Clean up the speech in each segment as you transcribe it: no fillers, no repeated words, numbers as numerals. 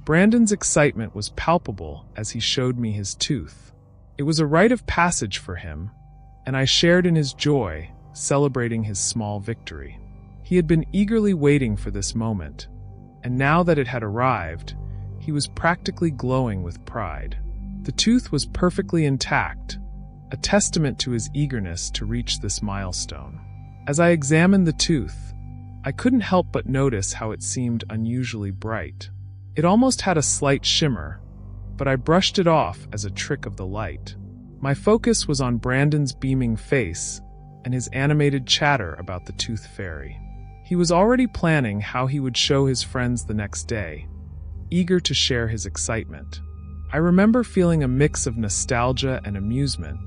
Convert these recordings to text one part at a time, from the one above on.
Brandon's excitement was palpable as he showed me his tooth. It was a rite of passage for him, and I shared in his joy, celebrating his small victory. He had been eagerly waiting for this moment, and now that it had arrived, he was practically glowing with pride. The tooth was perfectly intact, a testament to his eagerness to reach this milestone. As I examined the tooth, I couldn't help but notice how it seemed unusually bright. It almost had a slight shimmer, but I brushed it off as a trick of the light. My focus was on Brandon's beaming face and his animated chatter about the Tooth Fairy. He was already planning how he would show his friends the next day, eager to share his excitement. I remember feeling a mix of nostalgia and amusement,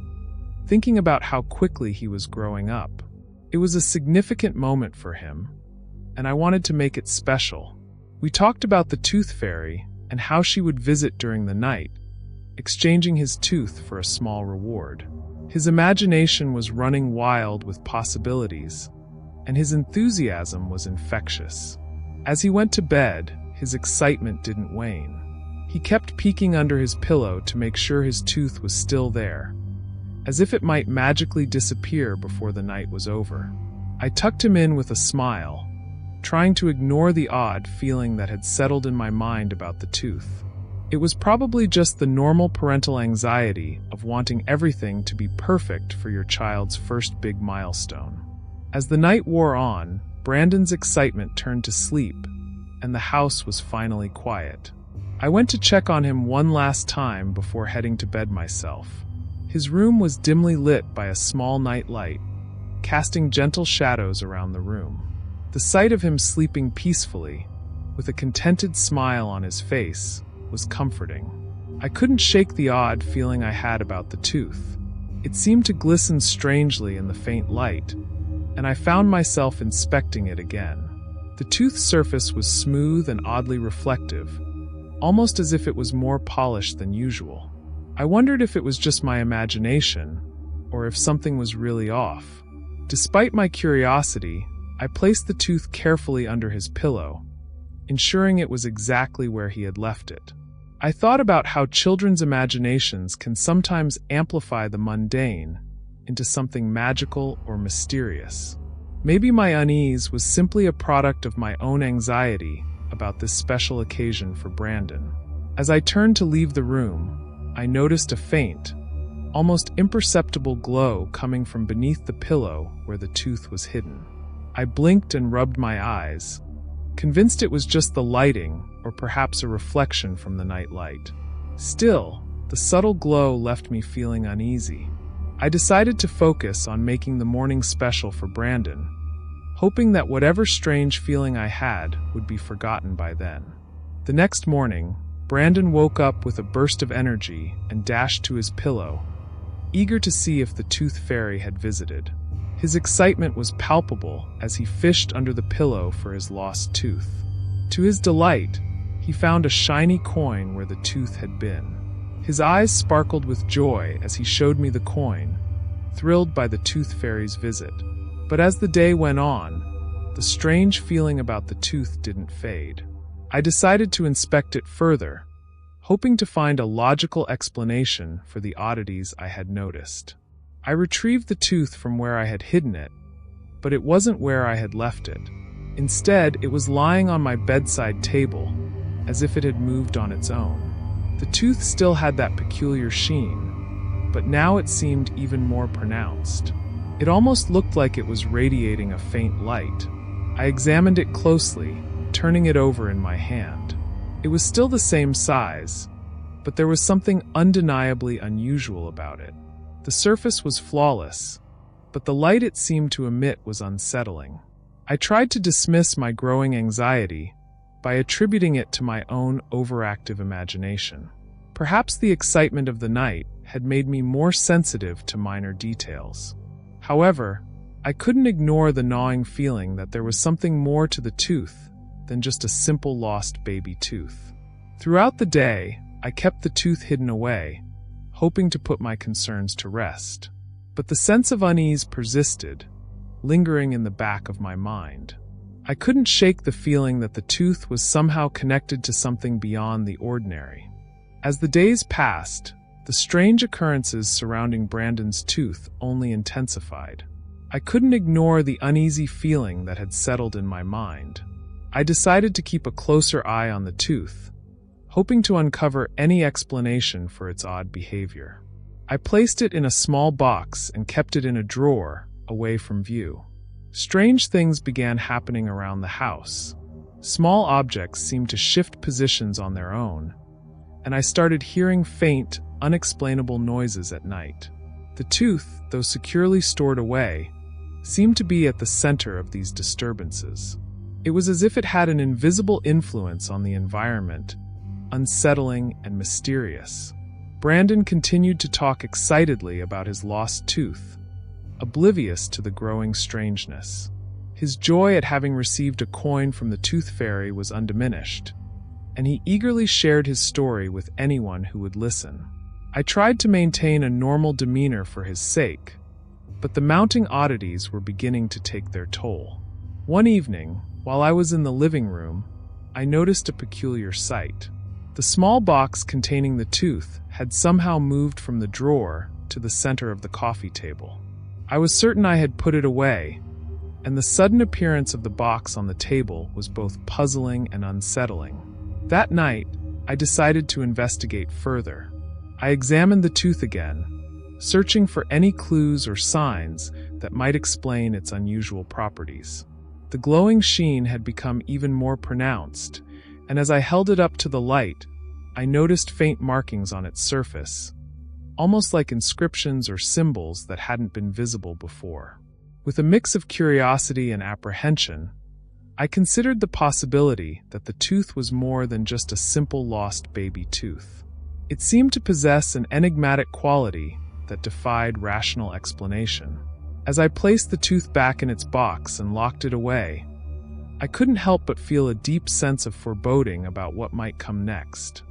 thinking about how quickly he was growing up. It was a significant moment for him, and I wanted to make it special. We talked about the Tooth Fairy and how she would visit during the night, exchanging his tooth for a small reward. His imagination was running wild with possibilities, and his enthusiasm was infectious. As he went to bed, his excitement didn't wane. He kept peeking under his pillow to make sure his tooth was still there, as if it might magically disappear before the night was over. I tucked him in with a smile, trying to ignore the odd feeling that had settled in my mind about the tooth. It was probably just the normal parental anxiety of wanting everything to be perfect for your child's first big milestone. As the night wore on, Brandon's excitement turned to sleep, and the house was finally quiet. I went to check on him one last time before heading to bed myself. His room was dimly lit by a small night light, casting gentle shadows around the room. The sight of him sleeping peacefully, with a contented smile on his face, was comforting. I couldn't shake the odd feeling I had about the tooth. It seemed to glisten strangely in the faint light, and I found myself inspecting it again. The tooth's surface was smooth and oddly reflective, almost as if it was more polished than usual. I wondered if it was just my imagination, or if something was really off. Despite my curiosity, I placed the tooth carefully under his pillow, ensuring it was exactly where he had left it. I thought about how children's imaginations can sometimes amplify the mundane into something magical or mysterious. Maybe my unease was simply a product of my own anxiety about this special occasion for Brandon. As I turned to leave the room, I noticed a faint, almost imperceptible glow coming from beneath the pillow where the tooth was hidden. I blinked and rubbed my eyes, convinced it was just the lighting or perhaps a reflection from the night light. Still, the subtle glow left me feeling uneasy. I decided to focus on making the morning special for Brandon, hoping that whatever strange feeling I had would be forgotten by then. The next morning, Brandon woke up with a burst of energy and dashed to his pillow, eager to see if the Tooth Fairy had visited. His excitement was palpable as he fished under the pillow for his lost tooth. To his delight, he found a shiny coin where the tooth had been. His eyes sparkled with joy as he showed me the coin, thrilled by the Tooth Fairy's visit. But as the day went on, the strange feeling about the tooth didn't fade. I decided to inspect it further, hoping to find a logical explanation for the oddities I had noticed. I retrieved the tooth from where I had hidden it, but it wasn't where I had left it. Instead, it was lying on my bedside table, as if it had moved on its own. The tooth still had that peculiar sheen, but now it seemed even more pronounced. It almost looked like it was radiating a faint light. I examined it closely, turning it over in my hand. It was still the same size, but there was something undeniably unusual about it. The surface was flawless, but the light it seemed to emit was unsettling. I tried to dismiss my growing anxiety by attributing it to my own overactive imagination. Perhaps the excitement of the night had made me more sensitive to minor details. However, I couldn't ignore the gnawing feeling that there was something more to the tooth than just a simple lost baby tooth. Throughout the day, I kept the tooth hidden away, hoping to put my concerns to rest. But the sense of unease persisted, lingering in the back of my mind. I couldn't shake the feeling that the tooth was somehow connected to something beyond the ordinary. As the days passed, the strange occurrences surrounding Brandon's tooth only intensified. I couldn't ignore the uneasy feeling that had settled in my mind. I decided to keep a closer eye on the tooth, hoping to uncover any explanation for its odd behavior. I placed it in a small box and kept it in a drawer, away from view. Strange things began happening around the house. Small objects seemed to shift positions on their own, and I started hearing faint, unexplainable noises at night. The tooth, though securely stored away, seemed to be at the center of these disturbances. It was as if it had an invisible influence on the environment, unsettling and mysterious. Brandon continued to talk excitedly about his lost tooth, oblivious to the growing strangeness. His joy at having received a coin from the Tooth Fairy was undiminished, and he eagerly shared his story with anyone who would listen. I tried to maintain a normal demeanor for his sake, but the mounting oddities were beginning to take their toll. One evening, while I was in the living room, I noticed a peculiar sight. The small box containing the tooth had somehow moved from the drawer to the center of the coffee table. I was certain I had put it away, and the sudden appearance of the box on the table was both puzzling and unsettling. That night, I decided to investigate further. I examined the tooth again, searching for any clues or signs that might explain its unusual properties. The glowing sheen had become even more pronounced, and as I held it up to the light, I noticed faint markings on its surface, almost like inscriptions or symbols that hadn't been visible before. With a mix of curiosity and apprehension, I considered the possibility that the tooth was more than just a simple lost baby tooth. It seemed to possess an enigmatic quality that defied rational explanation. As I placed the tooth back in its box and locked it away, I couldn't help but feel a deep sense of foreboding about what might come next.